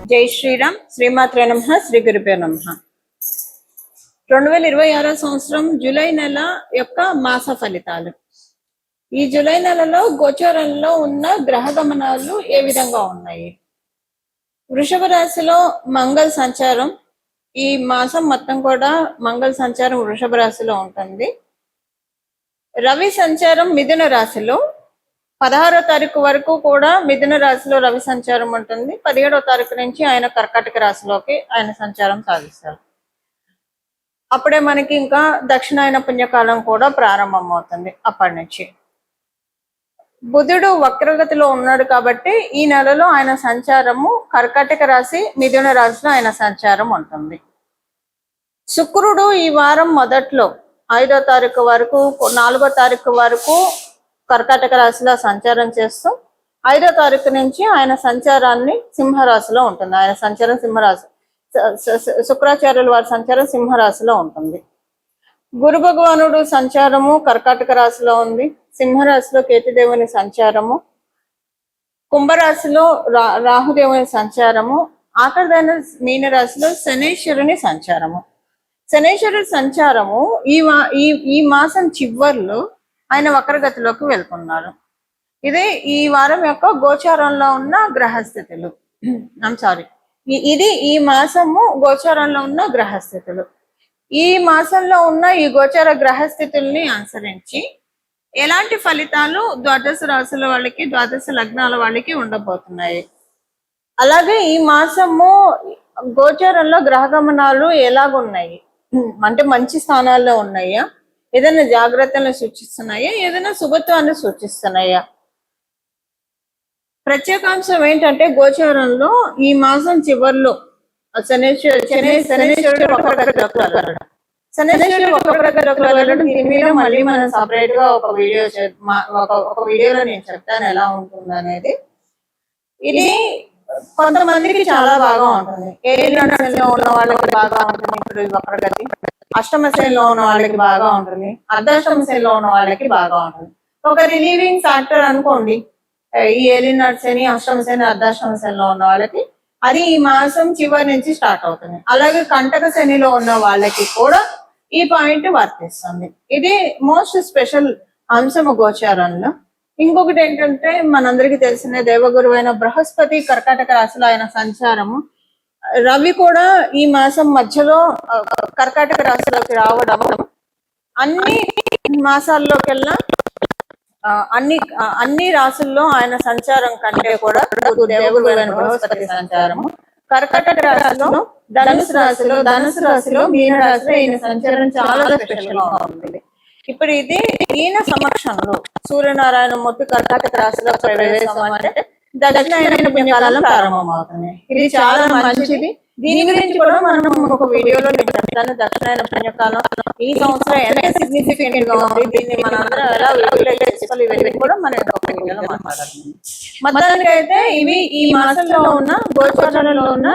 జై శ్రీరామ్. శ్రీమాత్రే నమః. శ్రీ గురుభ్యో నమః. 2026 సంవత్సరం జూలై నెల యొక్క మాస ఫలితాలు. ఈ జూలై నెలలో గోచారంలో ఉన్న గ్రహ గమనాలు ఏ విధంగా ఉన్నాయి? వృషభ రాశిలో మంగళ సంచారం, ఈ మాసం మొత్తం కూడా మంగళ సంచారం వృషభ రాశిలో ఉంటుంది. రవి సంచారం మిథున రాశిలో 16వ తారీఖు వరకు కూడా మిథున రాశిలో రవి సంచారం ఉంటుంది. 17వ తారీఖు నుంచి ఆయన కర్కాటక రాశిలోకి ఆయన సంచారం సాగిస్తారు. అప్పుడే మనకి ఇంకా దక్షిణాయన పుణ్యకాలం కూడా ప్రారంభం అవుతుంది. అప్పటి నుంచి బుధుడు వక్రగతిలో ఉన్నాడు కాబట్టి ఈ నెలలో ఆయన సంచారము కర్కాటక రాశి మిథున రాశిలో ఆయన సంచారం ఉంటుంది. శుక్రుడు ఈ వారం మొదట్లో 5వ తారీఖు వరకు 4వ తారీఖు వరకు కర్కాటక రాశిలో సంచారం చేస్తూ 5వ తారీఖు నుంచి ఆయన సంచారాన్ని సింహరాశిలో ఉంటుంది. ఆయన సంచారం సింహరాశి, శుక్రాచార్యుల వారి సంచారం సింహరాశిలో ఉంటుంది. గురు భగవానుడు సంచారము కర్కాటక రాశిలో ఉంది. సింహరాశిలో కేతుదేవుని సంచారము, కుంభరాశిలో రాహుదేవుని సంచారము, ఆఖరిదైన మీనరాశిలో శనేశ్వరుని సంచారము. శనేశ్వరుడి సంచారము ఈ మాసం చివర్లో ఆయన వక్రగతిలోకి వెళ్తున్నారు. ఇదే ఈ వారం యొక్క గోచారంలో ఉన్న గ్రహస్థితులు. ఇది ఈ మాసము గోచారంలో ఉన్న గ్రహస్థితులు. ఈ మాసంలో ఉన్న ఈ గోచార గ్రహస్థితుల్ని అనుసరించి ఎలాంటి ఫలితాలు ద్వాదశ రాశుల వాళ్ళకి, ద్వాదశ లగ్నాల వాళ్ళకి ఉండబోతున్నాయి. అలాగే ఈ మాసము గోచారంలో గ్రహ గమనాలు ఎలాగున్నాయి అంటే మంచి స్థానాల్లో ఉన్నాయా, ఏదైనా జాగ్రత్తలను సూచిస్తున్నాయా, ఏదైనా శుభత్వాన్ని సూచిస్తున్నాయా? ప్రత్యేకాంశం ఏంటంటే గోచారంలో ఈ మాసం చివరిలో శనేశ్వరుడు వక్రగతిలోకి వెళ్ళడం. శనేశ్వరుడు వక్రగతిలోకి వెళ్ళడం దీని మీద మళ్ళీ మనం సపరేట్ గా ఒక వీడియోలో నేను చెప్తాను ఎలా ఉంటుంది అనేది. ఇది కొంతమందికి చాలా బాగా ఉంటుంది. ఏలినాడులో ఉన్న వాళ్ళకి బాగా ఉంటుంది ఇప్పుడు ఈ వక్రగతి. అష్టమ శ్రేణిలో ఉన్న వాళ్ళకి బాగా ఉంటుంది, అర్ధాష్టమ శ్రేణిలో ఉన్న వాళ్ళకి బాగా ఉంటుంది. ఒక రిలీవింగ్ ఫ్యాక్టర్ అనుకోండి ఈ ఏలినాడు శని, అష్టమ శని, అర్ధాష్టమ శనిలో ఉన్న వాళ్ళకి. అది ఈ మాసం చివరి నుంచి స్టార్ట్ అవుతుంది. అలాగే కంటక శనిలో ఉన్న వాళ్ళకి కూడా ఈ పాయింట్ వర్తిస్తుంది. ఇది మోస్ట్ స్పెషల్ అంశము గోచారంలో. ఇంకొకటి ఏంటంటే మనందరికీ తెలిసిన దేవగురువైన బృహస్పతి కర్కాటక రాశిలో ఆయన సంచారము, రవి కూడా ఈ మాసం మధ్యలో కర్కాటక రాశిలోకి రావడం అన్ని మాసాల్లోకెల్లా అన్ని రాశుల్లో ఆయన సంచారం కంటే కూడా దేవగురువైన బృహస్పతి సంచారము కర్కాటక రాశిలో, ధనుసు రాశిలో మీన రాశిలో ఈయన సంచారం చాలా స్పెషల్ గా ఉంటుంది. ఇప్పుడు ఇది ఈయన సమక్షంలో సూర్యనారాయణ మూర్తి కర్కాటక రాశిలో ప్రవేశం అంటే దక్షిణాయన పుణ్యకాలం ప్రారంభం అవుతుంది. ఇది చాలా మంచిది. దీని గురించి కూడా మనం ఒక వీడియోలో నేను చెప్తాను. దక్షిణాయన పుణ్యకాలం ఈ సంవత్సరం ఎంత సిగ్నిఫికెంట్ గా ఉంది, దీన్ని మనందరం ఎలా చేసుకోవాలి, ఇవన్నీ కూడా మనం ఒక వీడియోలో మాట్లాడుతున్నాం. మొత్తానికి అయితే ఇవి ఈ మాసంలో ఉన్న గోచారంలో ఉన్న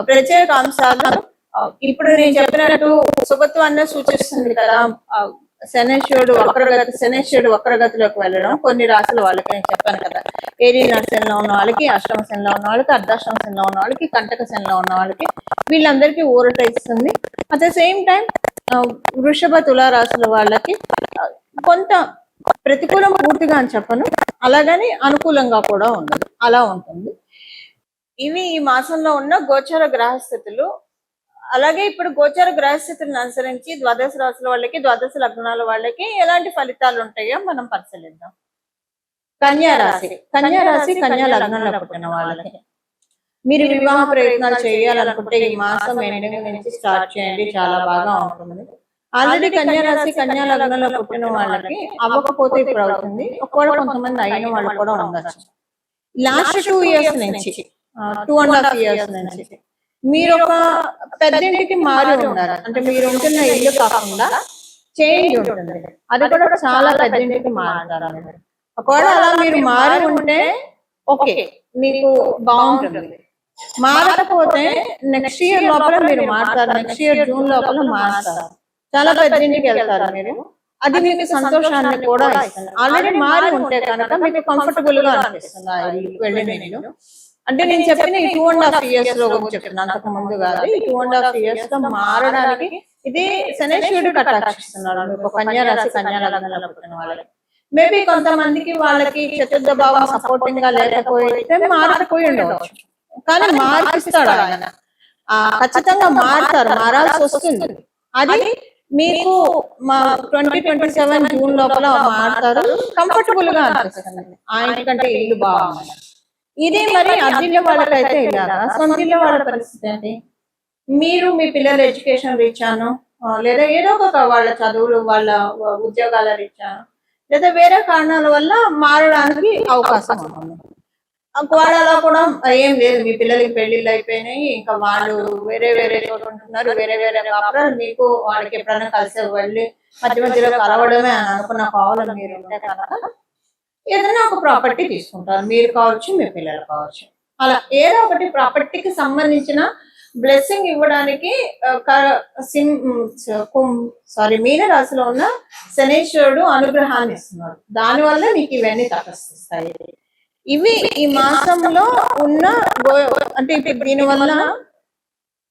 ప్రత్యేక అంశాలు. ఇప్పుడు నేను చెప్పినట్టు శుభత్వాన్ని సూచిస్తుంది కదా. శనేశ్వరుడు వక్రగతిలోకి వెళ్ళడం కొన్ని రాశుల వాళ్ళకి నేను చెప్పాను కదా. ఏలినాడు శనిలో ఉన్న వాళ్ళకి, అష్టమ శనిలో ఉన్న వాళ్ళకి, అర్ధాష్టమ శనిలో ఉన్న వాళ్ళకి, కంటక శనిలో ఉన్న వాళ్ళకి వీళ్ళందరికీ ఊరట ఇస్తుంది. అట్ ద సేమ్ టైం వృషభ తులా రాశుల వాళ్ళకి కొంత ప్రతికూలం పూర్తిగా అని చెప్పను, అలాగని అనుకూలంగా కూడా ఉండదు, అలా ఉంటుంది. ఇవి ఈ మాసంలో ఉన్న గోచార గ్రహస్థితులు. అలాగే ఇప్పుడు గోచార గ్రహస్థితులను అనుసరించి ద్వాదశ రాశుల వాళ్ళకి, ద్వాదశ లగ్నాల వాళ్ళకి ఎలాంటి ఫలితాలు ఉంటాయో మనం పరిశీలిద్దాం. కన్యా రాశి కన్యా లగ్నంలో పుట్టిన వాళ్ళకి మీరు వివాహ ప్రయత్నాలు చేయాలనుకుంటే ఈ మాసం ఎండింగ్ నుంచి స్టార్ట్ చేయండి, చాలా బాగా ఉంటుంది. ఆల్రెడీ కన్యా లగ్నంలో పుట్టిన వాళ్ళకి అవ్వకపోతే ఇప్పుడు అవుతుంది. ఒకవేళ కొంతమంది అయిన వాళ్ళు కూడా ఉండొచ్చు. లాస్ట్ 2 years నుంచి 2.5 years నుంచి మీరు ఒక పెద్దింటికి మారి ఉండాలి. అంటే మీరు ఉంటున్న ఇల్లు కాకుండా చేంజ్ ఉంటుంది, అది కూడా చాలా పెద్దింటికి మారుతారు. ఒకవేళ అలా మీరు మారి ఉంటే ఓకే, మీకు బాగుంటుంది. మారకపోతే నెక్స్ట్ ఇయర్ లోపల మీరు మారుతారు, నెక్స్ట్ ఇయర్ జూన్ లోపల మారుతారు, చాలా పెద్దింటికి వెళ్తారు మీరు. అది మీకు సంతోషాన్ని కూడా ఇస్తుంది. ఆల్రెడీ మారి ఉంటే కనుక మీకు కంఫర్టబుల్ గా అనిపిస్తుంది వెళ్ళిన ఇల్లు. అంటే నేను చెప్పిన ఈ 2.5 years లో చెప్తున్నాను, అంతకు ముందు కాదు. ఈ 2.5 years లో మారడానికి ఇది శనేశ్వరుడు కటాక్షిస్తున్నాడు మీకు కన్యా రాశి కన్యా లగ్నంలో పుట్టిన వాళ్ళకి. మేబీ కొంతమందికి వాళ్ళకి చతుర్థ భావం సపోర్టింగ్ గా లేకపోతే మారకపోయి ఉండవచ్చు, కానీ మార్పిస్తాడు ఆయన. ఖచ్చితంగా మారుతారు, మారాల్సి వస్తుంది. అది మీకు మా 2027 జూన్ లోపల మారుతారు, కంఫర్టబుల్ గా అనిపిస్తుంది. ఆయన కంటే ఇల్లు బాగుంది. ఇది మరి అద్దిల్ల వాళ్ళకైతే ఇలాగా, సొంతిల్ల వాళ్ళ పరిస్థితి ఏంటి? మీరు మీ పిల్లల ఎడ్యుకేషన్ రీచాను, లేదా ఏదో ఒక వాళ్ళ చదువులు వాళ్ళ ఉద్యోగాల రీచాను, లేదా వేరే కారణాల వల్ల మారడానికి అవకాశం ఉంటుంది. వాళ్ళలో కూడా ఏం లేదు, మీ పిల్లలకి పెళ్లిళ్ళు అయిపోయినాయి, ఇంకా వాళ్ళు వేరే వేరే చోట ఉంటున్నారు, వేరే వేరే కాపురాలు, మీకు వాళ్ళకి ఎప్పుడైనా కలిసి వెళ్ళి మధ్య మధ్యలో కలవడమే అని అనుకున్న కావాలి మీరు ఉంటే కనుక ఏదైనా ఒక ప్రాపర్టీ తీసుకుంటారు, మీరు కావచ్చు మీ పిల్లలు కావచ్చు. అలా ఏదో ఒకటి ప్రాపర్టీకి సంబంధించిన బ్లెస్సింగ్ ఇవ్వడానికి మీన రాశిలో ఉన్న శనేశ్వరుడు అనుగ్రహాన్ని ఇస్తున్నాడు. దానివల్ల మీకు ఇవన్నీ తటస్థిస్తాయి. ఇవి ఈ మాసంలో ఉన్న అంటే ఇప్పుడు దీనివల్ల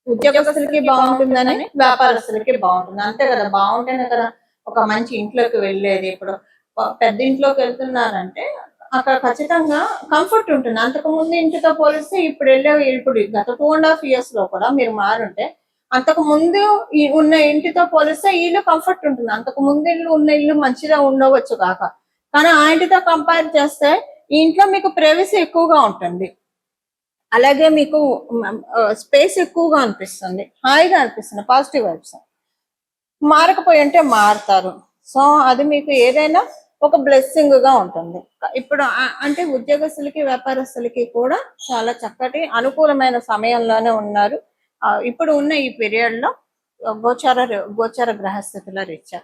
ఉద్యోగస్తులకి బాగుంటుందని, వ్యాపారస్తులకి బాగుంటుంది, అంతే కదా. బాగుంటేనే కదా ఒక మంచి ఇంట్లోకి వెళ్ళేది. ఇప్పుడు పెద్ద ఇంట్లోకి వెళ్తున్నారంటే అక్కడ ఖచ్చితంగా కంఫర్ట్ ఉంటుంది. అంతకు ముందు ఇంటితో పోలిస్తే ఇప్పుడు ఇప్పుడు గత 2.5 years లో కూడా మీరు మారుంటే అంతకు ముందు ఉన్న ఇంటితో పోలిస్తే ఇల్లు కంఫర్ట్ ఉంటుంది. అంతకు ముందు ఉన్న ఇల్లు మంచిగా ఉండవచ్చు కాక, కానీ ఆ ఇంటితో కంపేర్ చేస్తే ఈ ఇంట్లో మీకు ప్రైవసీ ఎక్కువగా ఉంటుంది, అలాగే మీకు స్పేస్ ఎక్కువగా అనిపిస్తుంది, హాయిగా అనిపిస్తుంది, పాజిటివ్ వైబ్స్. మారకపోయి అంటే మారుతారు. సో అది మీకు ఏదైనా ఒక బ్లెస్సింగ్ గా ఉంటుంది. ఇప్పుడు అంటే ఉద్యోగస్తులకి వ్యాపారస్తులకి కూడా చాలా చక్కటి అనుకూలమైన సమయంలోనే ఉన్నారు. ఇప్పుడు ఉన్న ఈ పీరియడ్ లో గోచార గ్రహస్థితుల రీత్యా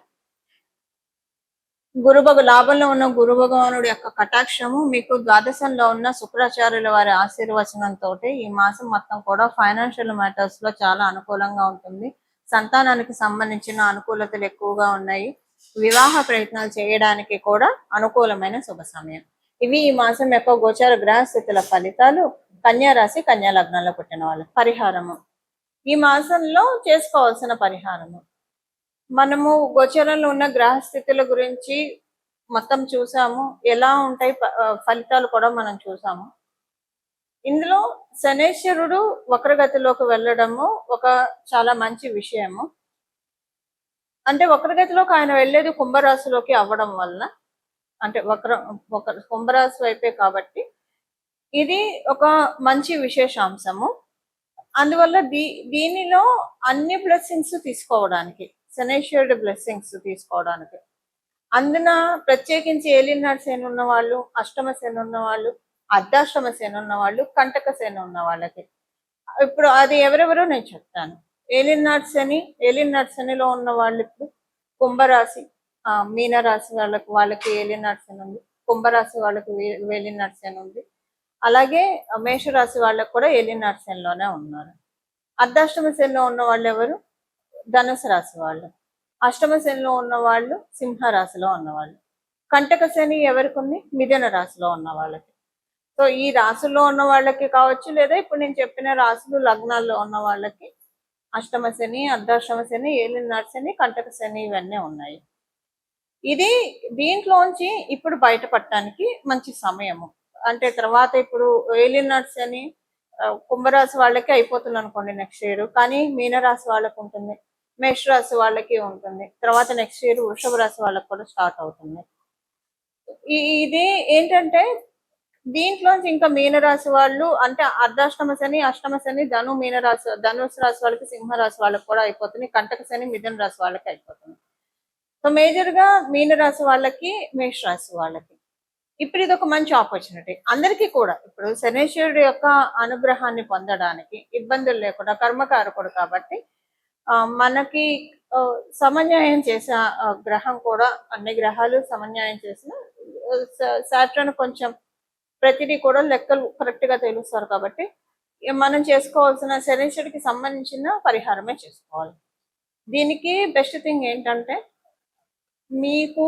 లాభంలో ఉన్న గురు భగవానుడి యొక్క కటాక్షము మీకు ద్వాదశంలో ఉన్న శుక్రాచార్యుల వారి ఆశీర్వచనంతో ఈ మాసం మొత్తం కూడా ఫైనాన్షియల్ మ్యాటర్స్ లో చాలా అనుకూలంగా ఉంటుంది. సంతానానికి సంబంధించిన అనుకూలతలు ఎక్కువగా ఉన్నాయి. వివాహ ప్రయత్నాలు చేయడానికి కూడా అనుకూలమైన శుభ సమయం. ఇవి ఈ మాసం యొక్క గోచార గ్రహస్థితుల ఫలితాలు. కన్యా రాశి కన్యా లగ్నంలో పుట్టిన వాళ్ళు. పరిహారము, ఈ మాసంలో చేసుకోవాల్సిన పరిహారము, మనము గోచరంలో ఉన్న గ్రహస్థితుల గురించి మొత్తం చూసాము, ఎలా ఉంటాయి ఫలితాలు కూడా మనం చూసాము. ఇందులో శనేశ్వరుడు వక్రగతిలోకి వెళ్ళడము ఒక చాలా మంచి విషయము. అంటే వక్రగతిలోకి ఆయన వెళ్ళేది కుంభరాశిలోకి అవ్వడం వల్ల, అంటే కుంభరాశి వైపే కాబట్టి ఇది ఒక మంచి విశేషాంశము. అందువల్ల దీనిలో అన్ని బ్లెస్సింగ్స్ తీసుకోవడానికి, శనేశ్వరుడు బ్లెస్సింగ్స్ తీసుకోవడానికి, అందున ప్రత్యేకించి ఏలినాడు శని ఉన్న వాళ్ళు, అష్టమ శని ఉన్న వాళ్ళు, అర్ధాష్టమ శని ఉన్న వాళ్ళు, కంటక శని ఉన్న వాళ్ళకి ఇప్పుడు అది ఎవరెవరో నేను చెప్తాను. ఏలినాడు శనిలో ఉన్న వాళ్ళు ఇప్పుడు కుంభరాశి, మీనరాశి వాళ్ళకి ఏలినాడు శని ఉంది, కుంభరాశి వాళ్ళకి ఏలినాడు శని ఉంది, అలాగే మేషరాశి వాళ్ళకి కూడా ఏలినాడు శనిలోనే ఉన్నారు. అర్ధాష్టమ శనిలో ఉన్న వాళ్ళు ఎవరు? ధనుసు రాశి వాళ్ళు. అష్టమ శనిలో ఉన్న వాళ్ళు సింహరాశిలో ఉన్నవాళ్ళు. కంటక శని ఎవరికి ఉంది? మిథున రాశిలో ఉన్న వాళ్ళకి. సో ఈ రాశుల్లో ఉన్న వాళ్ళకి కావచ్చు, లేదా ఇప్పుడు నేను చెప్పిన రాశులు లగ్నాల్లో ఉన్న వాళ్ళకి అష్టమ శని, అర్ధాష్టమ శని, ఏలినాడు శని, కంటక శని ఇవన్నీ ఉన్నాయి. ఇది దీంట్లోంచి ఇప్పుడు బయటపడటానికి మంచి సమయము. అంటే తర్వాత ఇప్పుడు ఏలినాడు శని కుంభరాశి వాళ్ళకి అయిపోతుంది అనుకోండి నెక్స్ట్ ఇయర్, కానీ మీనరాశి వాళ్ళకి ఉంటుంది, మేషరాశి వాళ్ళకి ఉంటుంది, తర్వాత నెక్స్ట్ ఇయర్ వృషభ రాశి వాళ్ళకి కూడా స్టార్ట్ అవుతుంది. ఇది ఏంటంటే దీంట్లోంచి ఇంకా మీనరాశి వాళ్ళు అంటే అర్ధాష్టమ శని, అష్టమ శని ధనుసు రాశి వాళ్ళకి, సింహరాశి వాళ్ళకి కూడా అయిపోతుంది, కంటక శని మిథున రాశి వాళ్ళకి అయిపోతుంది. సో మేజర్ గా మీనరాశి వాళ్ళకి, మేషరాశి వాళ్ళకి ఇప్పుడు ఇది ఒక మంచి ఆపర్చునిటీ అందరికీ కూడా. ఇప్పుడు శనేశ్వరుడు యొక్క అనుగ్రహాన్ని పొందడానికి ఇబ్బందులు లేకుండా, కర్మకారకుడు కాబట్టి మనకి సమన్యాయం చేసే గ్రహం కూడా, అన్ని గ్రహాలు సమన్యాయం చేసిన సాటర్న్ కొంచెం ప్రతిదీ కూడా లెక్కలు కరెక్ట్ గా తెలుస్తారు కాబట్టి మనం చేసుకోవాల్సిన శనేశ్వరుడికి సంబంధించిన పరిహారమే చేసుకోవాలి. దీనికి బెస్ట్ థింగ్ ఏంటంటే మీకు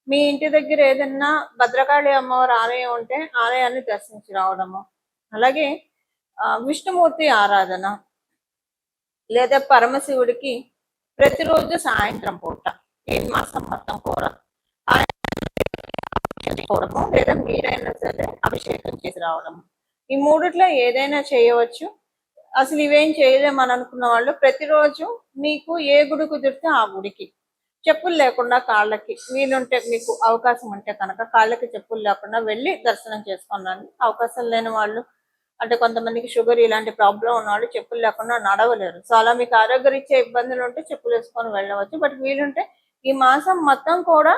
మీ ఇంటి దగ్గర ఏదన్నా భద్రకాళి అమ్మవారి ఆలయం ఉంటే ఆలయాన్ని దర్శించి రావడము, అలాగే విష్ణుమూర్తి ఆరాధన లేదా పరమశివుడికి ప్రతిరోజు సాయంత్రం పూట ఈ మాసం మొత్తం కూడా చేసుకోవడము లేదా మీరైనా సరే అభిషేకం చేసి రావడము, ఈ మూడిట్లో ఏదైనా చేయవచ్చు. అసలు ఇవేం చేయలేమని అనుకున్న వాళ్ళు ప్రతిరోజు మీకు ఏ గుడి కుదిరితే ఆ గుడికి చెప్పులు లేకుండా కాళ్ళకి వీలుంటే మీకు అవకాశం ఉంటే కనుక కాళ్ళకి చెప్పులు లేకుండా వెళ్ళి దర్శనం చేసుకున్నాను. అవకాశం లేని వాళ్ళు అంటే కొంతమందికి షుగర్ ఇలాంటి ప్రాబ్లం ఉన్నవాళ్ళు చెప్పులు లేకుండా నడవలేరు. సో అలా మీకు ఆరోగ్యరీత్యా ఇబ్బందులు ఉంటే చెప్పులు వేసుకొని వెళ్ళవచ్చు. బట్ వీలుంటే ఈ మాసం మొత్తం కూడా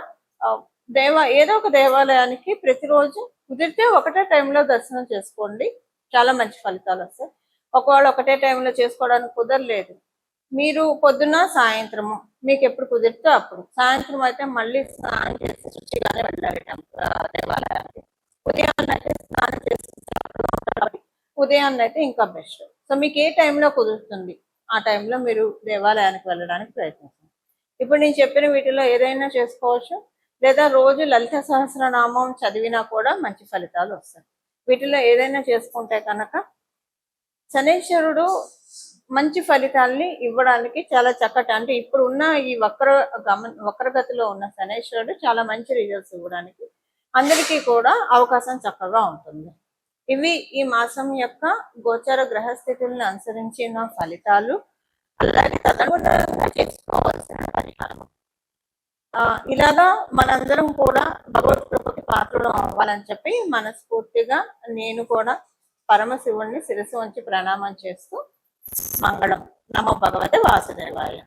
ఏదో ఒక దేవాలయానికి ప్రతిరోజు కుదిరితే ఒకటే టైంలో దర్శనం చేసుకోండి, చాలా మంచి ఫలితాలు వస్తాయి. ఒకవేళ ఒకటే టైంలో చేసుకోవడానికి కుదరలేదు, మీరు పొద్దున సాయంత్రము మీకు ఎప్పుడు కుదిరితే అప్పుడు, సాయంత్రం అయితే మళ్ళీ స్నానం చేసి శుచిగానే వెళ్ళాలి దేవాలయానికి. ఉదయాన్నే అయితే స్నానం చేసి ఉదయాన్నే అయితే ఇంకా బెస్ట్. సో మీకు ఏ టైంలో కుదురుతుంది ఆ టైంలో మీరు దేవాలయానికి వెళ్ళడానికి ప్రయత్నించండి. ఇప్పుడు నేను చెప్పిన వీటిలో ఏదైనా చేసుకోవచ్చు, లేదా రోజు లలిత సహస్రనామం చదివినా కూడా మంచి ఫలితాలు వస్తాయి. వీటిలో ఏదైనా చేసుకుంటే కనుక శనీశ్వరుడు మంచి ఫలితాల్ని ఇవ్వడానికి చాలా చక్కటి, అంటే ఇప్పుడు ఉన్న ఈ వక్రగతిలో ఉన్న శనీశ్వరుడు చాలా మంచి రిజల్ట్స్ ఇవ్వడానికి అందరికీ కూడా అవకాశం చక్కగా ఉంటుంది. ఇవి ఈ మాసం యొక్క గోచర గ్రహస్థితుల్ని అనుసరించిన ఫలితాలు. అలాగే తదనుగుణంగా చేసుకోవాల్సిన పరిహారం. ఇలాగా మనందరం కూడా భగవత్ కృపకి పాత్రలు అవ్వాలని చెప్పి మనస్ఫూర్తిగా నేను కూడా పరమశివుణ్ణి శిరస్సు వంచి ప్రణామం చేస్తూ మంగళం. నమో భగవతే వాసుదేవాయ.